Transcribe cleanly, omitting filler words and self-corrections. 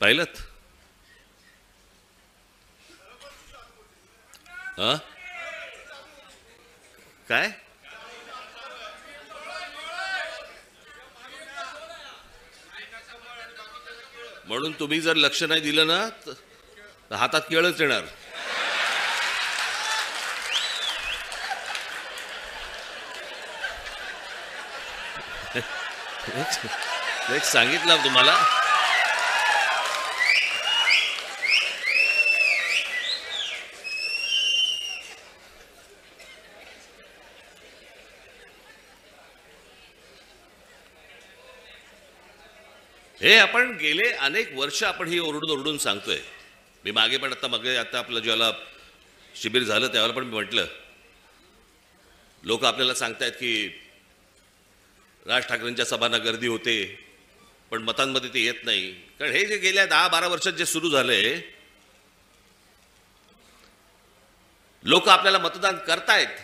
पाहिलंत? काय म्हणून तुम्ही जर लक्ष नाही दिलं ना तर हातात केळच येणार. एक सांगितलं तुम्हाला. हे आपण गेले अनेक वर्ष आपण ही ओरडून ओरडून सांगतोय. मी मागे पण आता आपलं ज्याला शिबिर झालं त्यावेळेला पण मी म्हटलं, लोक आपल्याला सांगतायत की राज ठाकरेंच्या सभांना गर्दी होते पण मतांमध्ये ते येत नाही. कारण हे जे गेल्या 10-12 वर्षात जे सुरू झालंय, लोक आपल्याला मतदान करतायत